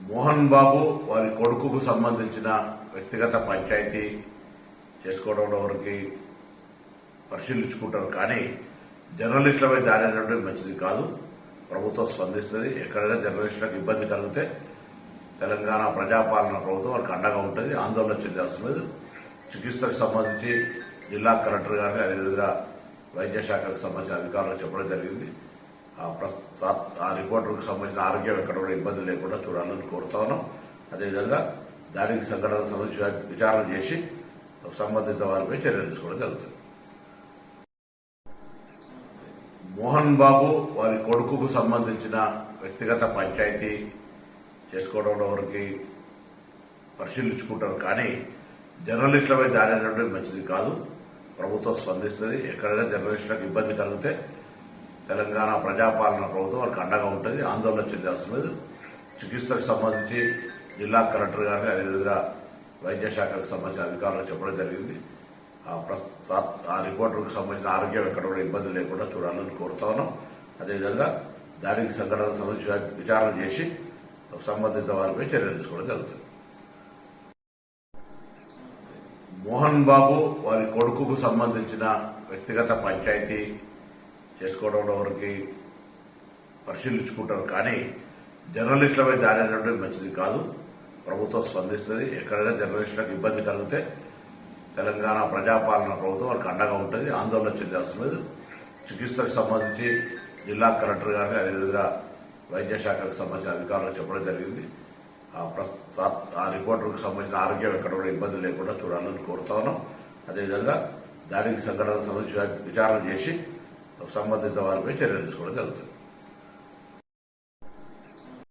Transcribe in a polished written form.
మోహన్ బాబు వారి కొడుకుకు సంబంధించిన వ్యక్తిగత పంచాయతీ చేసుకోవడంలో వారికి పరిశీలించుకుంటారు. కానీ జర్నలిస్టులపై దాడి అనేటువంటి మంచిది కాదు. ప్రభుత్వం స్పందిస్తుంది. ఎక్కడైనా జర్నలిస్టులకు ఇబ్బంది కలిగితే తెలంగాణ ప్రజాపాలన ప్రభుత్వం వారికి అండగా ఉంటుంది. ఆందోళన చెందాల్సిన లేదు. చికిత్సకు సంబంధించి జిల్లా కలెక్టర్ గారిని, అదేవిధంగా వైద్య శాఖకు సంబంధించిన అధికారులకు చెప్పడం జరిగింది. ఆ రిపోర్టర్కు సంబంధించిన ఆరోగ్యం ఎక్కడ కూడా ఇబ్బంది లేకుండా చూడాలని కోరుతా ఉన్నాం. అదేవిధంగా దానికి సంఘటనకు సంబంధించి విచారణ చేసి సంబంధిత వారిపై చర్యలు తీసుకోవడం జరుగుతుంది. మోహన్ బాబు వారి కొడుకుకు సంబంధించిన వ్యక్తిగత పంచాయతీ చేసుకోవడంలో వారికి పరిశీలించుకుంటారు. కానీ జర్నలిస్టులపై దాడి అనేటువంటి మంచిది కాదు. ప్రభుత్వం స్పందిస్తుంది. ఎక్కడైనా జర్నలిస్టులకు ఇబ్బంది కలిగితే తెలంగాణ ప్రజాపాలన ప్రభుత్వం వారికి అండగా ఉంటుంది. ఆందోళన చెందాల్సిన లేదు. చికిత్సకు సంబంధించి జిల్లా కలెక్టర్ గారిని, అదేవిధంగా వైద్య శాఖకు సంబంధించిన అధికారులకు చెప్పడం జరిగింది. ఆ రిపోర్టర్కు సంబంధించిన ఆరోగ్యం ఎక్కడ కూడా ఇబ్బంది లేకుండా చూడాలని కోరుతా ఉన్నాం. అదేవిధంగా దానికి సంఘటనకు సంబంధించి విచారణ చేసి సంబంధిత వారిపై చర్యలు తీసుకోవడం జరుగుతుంది. మోహన్ బాబు వారి కొడుకుకు సంబంధించిన వ్యక్తిగత పంచాయతీ చేసుకోవడంలో వారికి పరిశీలించుకుంటారు. కానీ జర్నలిస్టులపై దాడి అనేటువంటి మంచిది కాదు. ప్రభుత్వం స్పందిస్తుంది. ఎక్కడైనా జర్నలిస్టులకు ఇబ్బంది కలిగితే తెలంగాణ ప్రజాపాలన ప్రభుత్వం వారికి అండగా ఉంటుంది. ఆందోళన చెందాల్సిన లేదు. చికిత్సకు సంబంధించి జిల్లా కలెక్టర్ గారిని, అదేవిధంగా వైద్య శాఖకు సంబంధించిన అధికారులకు చెప్పడం జరిగింది. ఆ రిపోర్టర్కు సంబంధించిన ఆరోగ్యం ఎక్కడ కూడా ఇబ్బంది లేకుండా చూడాలని కోరుతా ఉన్నాం. అదేవిధంగా దానికి సంఘటనకు సంబంధించి విచారణ చేసి సంబంధిత వారిపై చర్యలు తీసుకోవడం జరుగుతుంది.